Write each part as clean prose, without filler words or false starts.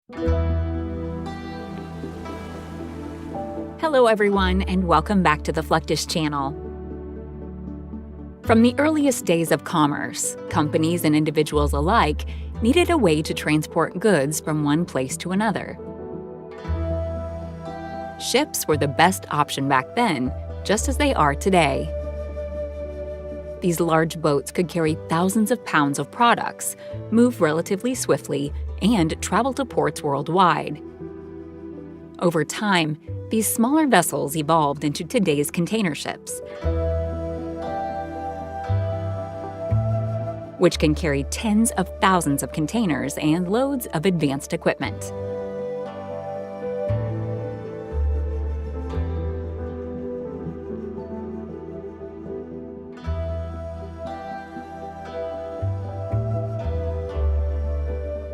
Hello, everyone, and welcome back to the Fluctus channel. From the earliest days of commerce, companies and individuals alike needed a way to transport goods from one place to another. Ships were the best option back then, just as they are today. These large boats could carry thousands of pounds of products, move relatively swiftly, and travel to ports worldwide. Over time, these smaller vessels evolved into today's container ships, which can carry tens of thousands of containers and loads of advanced equipment.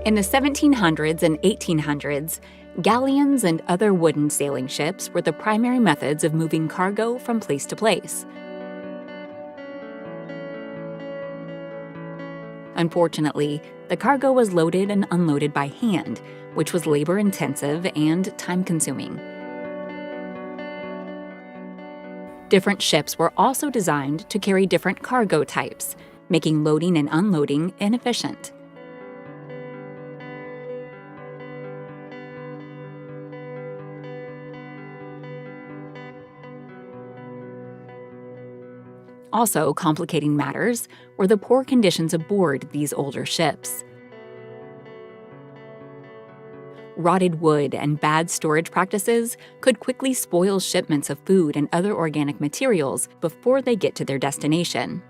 In the 1700s and 1800s, galleons and other wooden sailing ships were the primary methods of moving cargo from place to place. Unfortunately, the cargo was loaded and unloaded by hand, which was labor-intensive and time-consuming. Different ships were also designed to carry different cargo types, making loading and unloading inefficient. Also complicating matters were the poor conditions aboard these older ships. Rotted wood and bad storage practices could quickly spoil shipments of food and other organic materials before they get to their destination.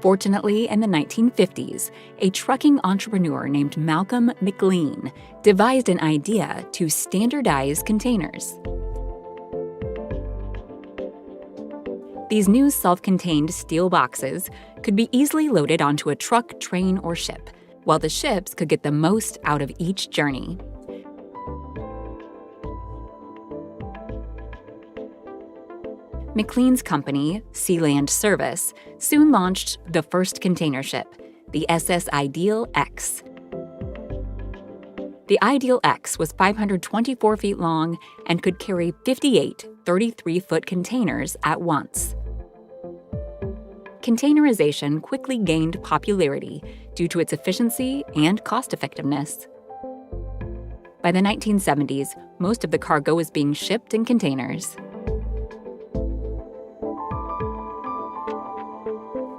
Fortunately, in the 1950s, a trucking entrepreneur named Malcolm McLean devised an idea to standardize containers. These new self-contained steel boxes could be easily loaded onto a truck, train, or ship, while the ships could get the most out of each journey. McLean's company, Sealand Service, soon launched the first container ship, the SS Ideal X. The Ideal X was 524 feet long and could carry 58 33-foot containers at once. Containerization quickly gained popularity due to its efficiency and cost-effectiveness. By the 1970s, most of the cargo was being shipped in containers.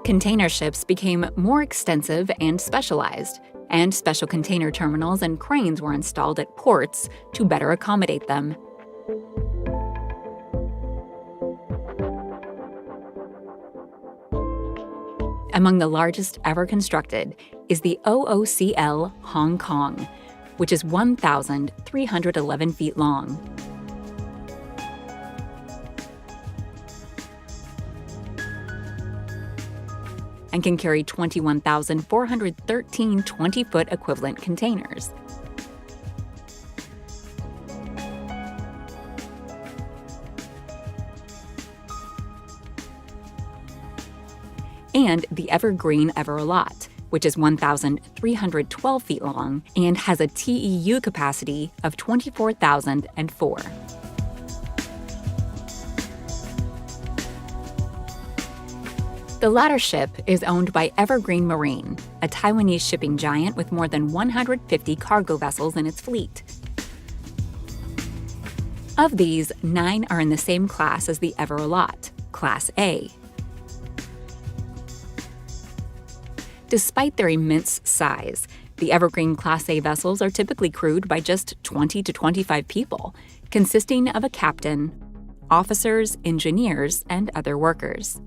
Container ships became more extensive and specialized, and special container terminals and cranes were installed at ports to better accommodate them. Among the largest ever constructed is the OOCL Hong Kong, which is 1,311 feet long. And can carry 21,413 20-foot equivalent containers. And the Evergreen Everalot, which is 1,312 feet long and has a TEU capacity of 24,004. The latter ship is owned by Evergreen Marine, a Taiwanese shipping giant with more than 150 cargo vessels in its fleet. Of these, 9 are in the same class as the Everalot, Class A. Despite their immense size, the Evergreen Class A vessels are typically crewed by just 20 to 25 people, consisting of a captain, officers, engineers, and other workers.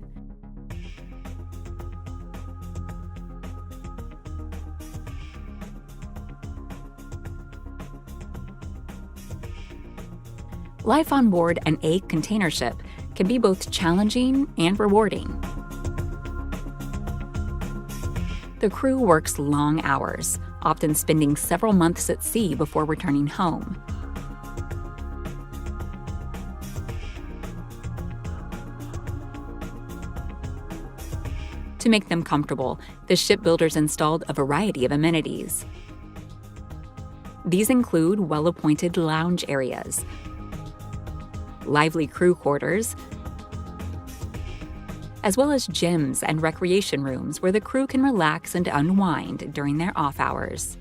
Life on board an A container ship can be both challenging and rewarding. The crew works long hours, often spending several months at sea before returning home. To To make them comfortable, the shipbuilders installed a variety of amenities. These include well-appointed lounge areas, lively crew quarters, as well as gyms and recreation rooms where the crew can relax and unwind during their off hours.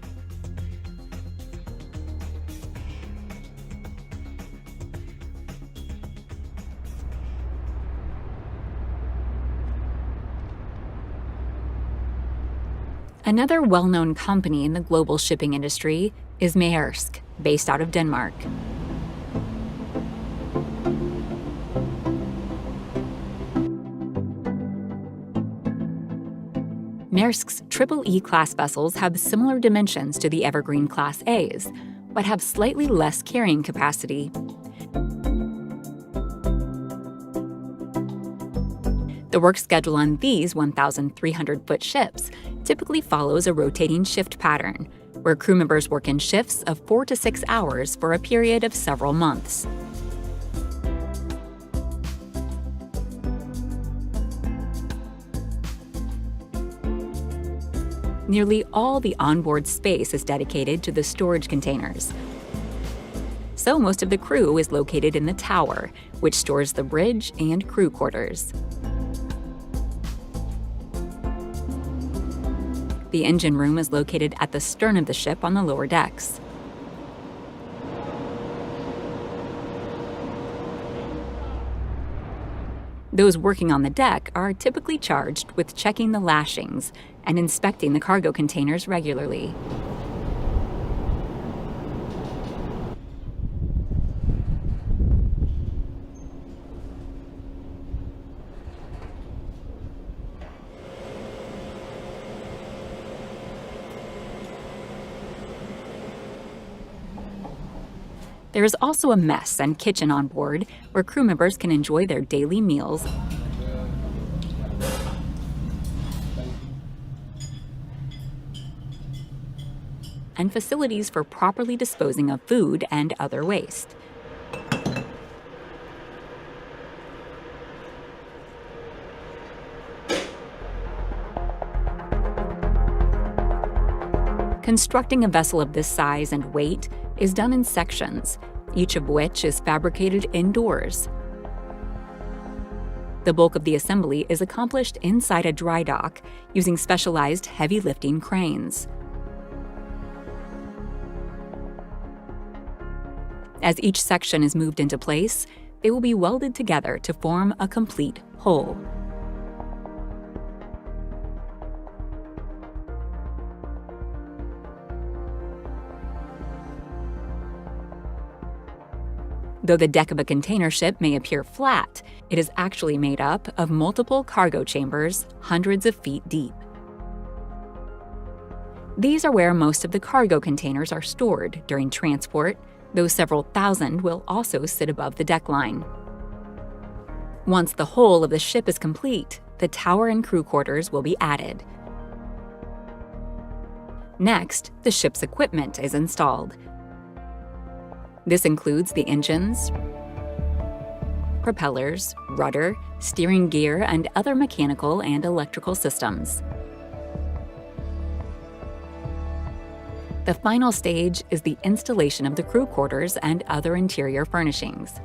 Another well-known company in the global shipping industry is Maersk, based out of Denmark. Maersk's Triple-E-class vessels have similar dimensions to the Evergreen Class A's, but have slightly less carrying capacity. The work schedule on these 1,300-foot ships typically follows a rotating shift pattern, where crew members work in shifts of 4 to 6 hours for a period of several months. Nearly all the onboard space is dedicated to the storage containers. So most of the crew is located in the tower, which stores the bridge and crew quarters. The engine room is located at the stern of the ship on the lower decks. Those working on the deck are typically charged with checking the lashings and inspecting the cargo containers regularly. There is also a mess and kitchen on board where crew members can enjoy their daily meals and facilities for properly disposing of food and other waste. Constructing a vessel of this size and weight is done in sections, each of which is fabricated indoors. The bulk of the assembly is accomplished inside a dry dock using specialized heavy lifting cranes. As each section is moved into place, they will be welded together to form a complete whole. Though the deck of a container ship may appear flat, it is actually made up of multiple cargo chambers hundreds of feet deep. These are where most of the cargo containers are stored during transport, though several thousand will also sit above the deck line. Once the whole of the ship is complete, the tower and crew quarters will be added. Next, the ship's equipment is installed. This includes the engines, propellers, rudder, steering gear, and other mechanical and electrical systems. The final stage is the installation of the crew quarters and other interior furnishings.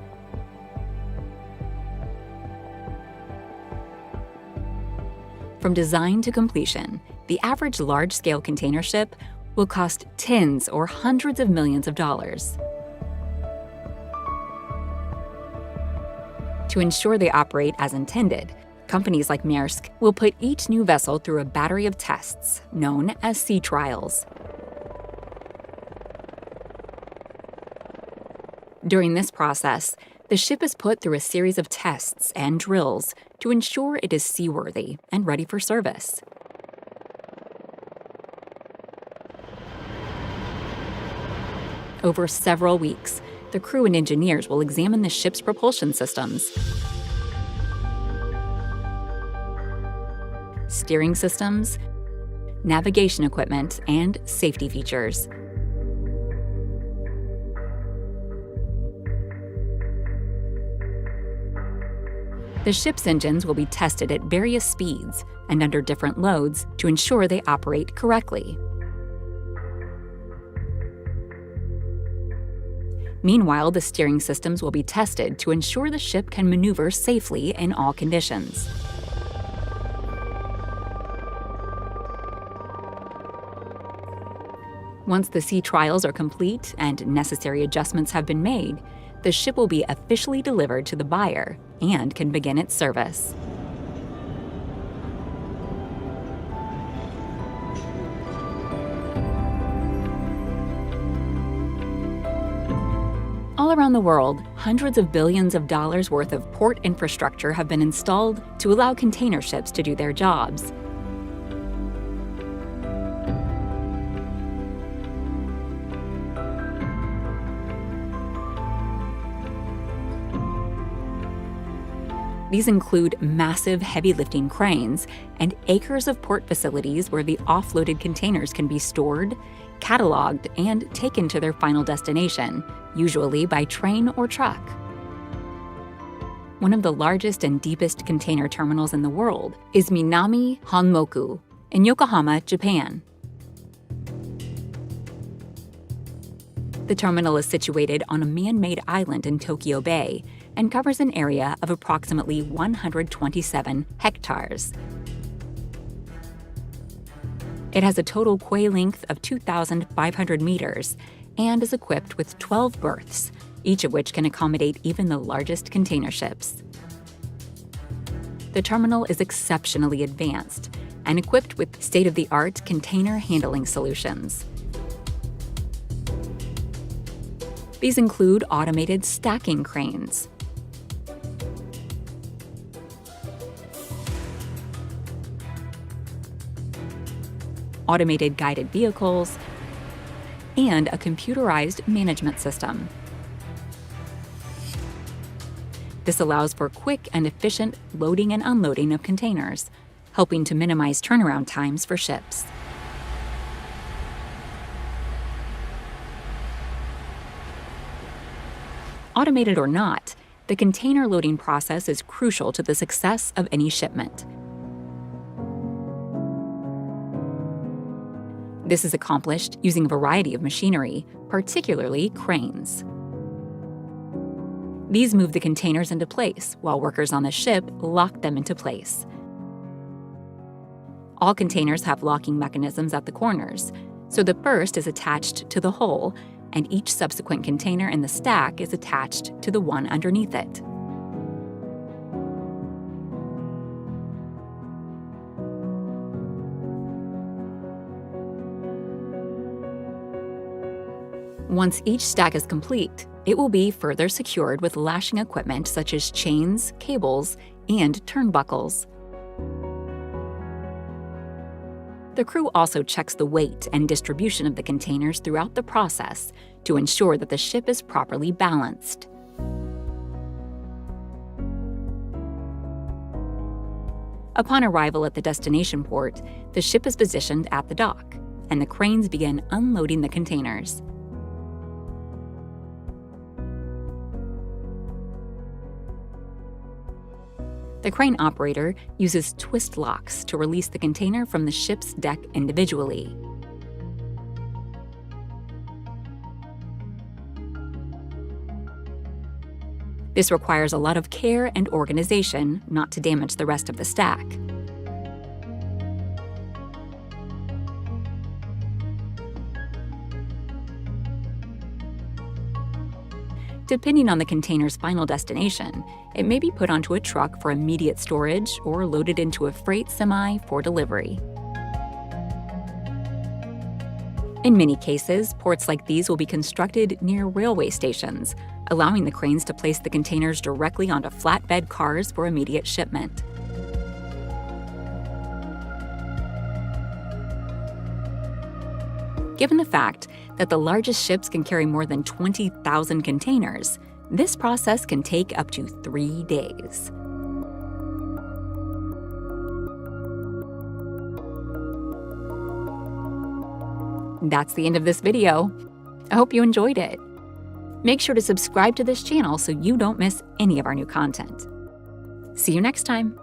From design to completion, the average large-scale container ship will cost tens or hundreds of millions of dollars. To ensure they operate as intended, companies like Maersk will put each new vessel through a battery of tests, known as sea trials. During this process, the ship is put through a series of tests and drills to ensure it is seaworthy and ready for service. Over several weeks, the crew and engineers will examine the ship's propulsion systems, steering systems, navigation equipment, and safety features. The ship's engines will be tested at various speeds and under different loads to ensure they operate correctly. Meanwhile, the steering systems will be tested to ensure the ship can maneuver safely in all conditions. Once the sea trials are complete and necessary adjustments have been made, the ship will be officially delivered to the buyer and can begin its service. All around the world, hundreds of billions of dollars worth of port infrastructure have been installed to allow container ships to do their jobs. These include massive heavy-lifting cranes and acres of port facilities where the offloaded containers can be stored, cataloged, and taken to their final destination, usually by train or truck. One of the largest and deepest container terminals in the world is Minami Honmoku in Yokohama, Japan. The terminal is situated on a man-made island in Tokyo Bay and covers an area of approximately 127 hectares. It has a total quay length of 2,500 meters and is equipped with 12 berths, each of which can accommodate even the largest container ships. The terminal is exceptionally advanced and equipped with state-of-the-art container handling solutions. These include automated stacking cranes, automated guided vehicles, and a computerized management system. This allows for quick and efficient loading and unloading of containers, helping to minimize turnaround times for ships. Automated or not, the container loading process is crucial to the success of any shipment. This is accomplished using a variety of machinery, particularly cranes. These move the containers into place, while workers on the ship lock them into place. All containers have locking mechanisms at the corners, so the first is attached to the hull, and each subsequent container in the stack is attached to the one underneath it. Once each stack is complete, it will be further secured with lashing equipment such as chains, cables, and turnbuckles. The crew also checks the weight and distribution of the containers throughout the process to ensure that the ship is properly balanced. Upon arrival at the destination port, the ship is positioned at the dock, and the cranes begin unloading the containers. The crane operator uses twist locks to release the container from the ship's deck individually. This requires a lot of care and organization not to damage the rest of the stack. Depending on the container's final destination, it may be put onto a truck for immediate storage or loaded into a freight semi for delivery. In many cases, ports like these will be constructed near railway stations, allowing the cranes to place the containers directly onto flatbed cars for immediate shipment. Given the fact that the largest ships can carry more than 20,000 containers, this process can take up to 3 days. That's the end of this video. I hope you enjoyed it. Make sure to subscribe to this channel so you don't miss any of our new content. See you next time.